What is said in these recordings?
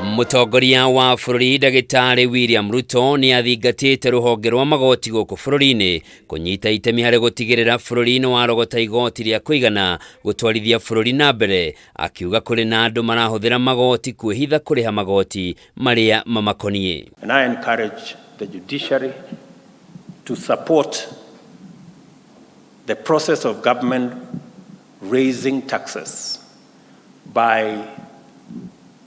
Mutongoria wa bururi Dr William Ruto ni athingatite ruhonge rwa magoti guku bururi-ini kunyita itemi hari gutigirira bururi-ini wa rogota igoti ria kuigana gutwarithia bururi nambere, akiuga kuri na andu marahuthira magoti kwihitha kuriha magoti maria mamakonie. And I encourage the judiciary to support the process of government raising taxes by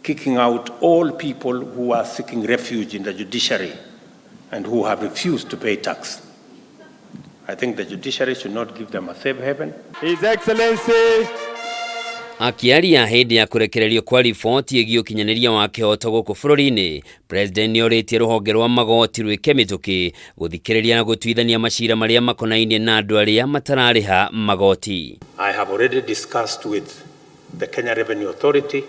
kicking out all people who are seeking refuge in the judiciary and who have refused to pay tax. I think the judiciary should not give them a safe haven. His Excellency akiaria hindi ya kurekererio kwa riboti igi ukinyaniria wa kihoto guku bururi-ini, President nioritie ruhonge rwa magoti ruike mituki guthikiriria na gutwithania macira maria makonainie na andu aria matarariha magoti. I have already discussed with the Kenya Revenue Authority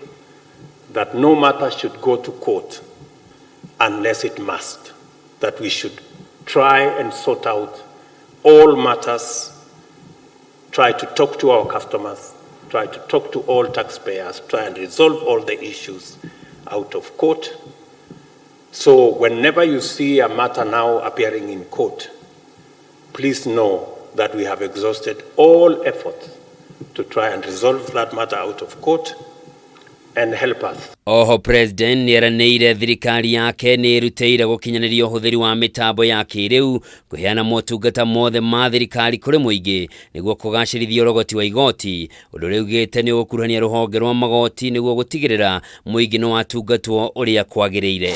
that no matter should go to court unless it must, that we should try and sort out all matters, try to talk to our customers, try to talk to all taxpayers, try and resolve all the issues out of court. So whenever you see a matter now appearing in court, please know that we have exhausted all efforts to try and resolve that matter out of court and help us. Oho President niaraneire thirikari yake ni irutire gukinyaniria uhuthiri wa mitambo ya kiriu kuheana motungata mothe ma thirikari kuri muingi niguo kugacirithia urogoti wa igoti, undu riugite ni gukuruhania ruhonge rwa magoti niguo gutigirira muingi no atungatwo uria kwagiriire.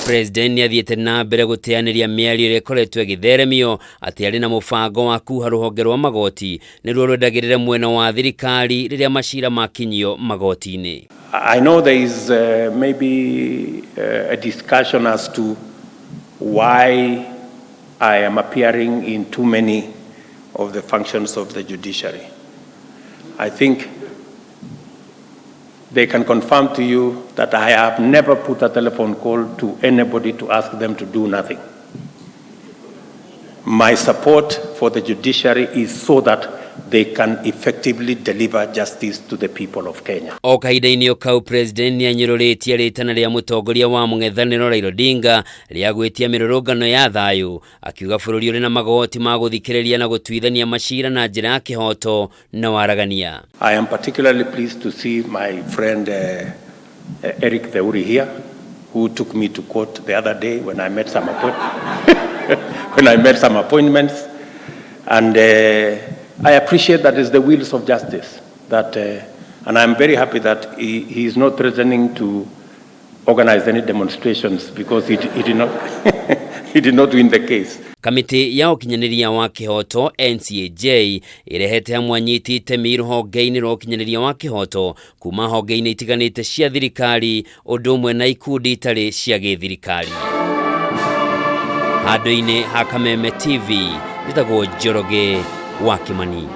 President ni athiete na mbere guteaniria miario iria ikoretwo igitheremio ati ari na mubango wa kuha ruhonge rwa magoti niruo rwendagirire mwena wa thirikari riria macira makinyio magoti-ini. I know there is maybe a discussion as to why I am appearing in too many of the functions of the judiciary. I think they can confirm to you that I have never put a telephone call to anybody to ask them to do nothing. My support for the judiciary is so that they can effectively deliver justice to the people of Kenya. O kahinda-ini kau President ni anyururitie ritana ria mutongoria wa mung'ethaniro Raila Odinga ria gwitia mirurungano ya thayu, akiuga bururi uri na magoti ma guthikiriria na gutwithania macira na njira ya kihoto na waragania. I am particularly pleased to see my friend Eric the Urihi here, who took me to court the other day when I made some appointments, and I appreciate that is the wheels of justice. And I'm very happy that he is not threatening to organize any demonstrations because he did not he did not win the case. Kamiti ya ukinyaniria wa kihoto NCAJ irehete hamwe anyiti itemi ruhonge-ini rwa ukinyaniria wa kihoto kuma honge-ini itiganite cia thirikari undu umwe na ikundi itari cia githirikari. Handu-ini ha Kameme TV, njitagwo Njoroge wa Kimani.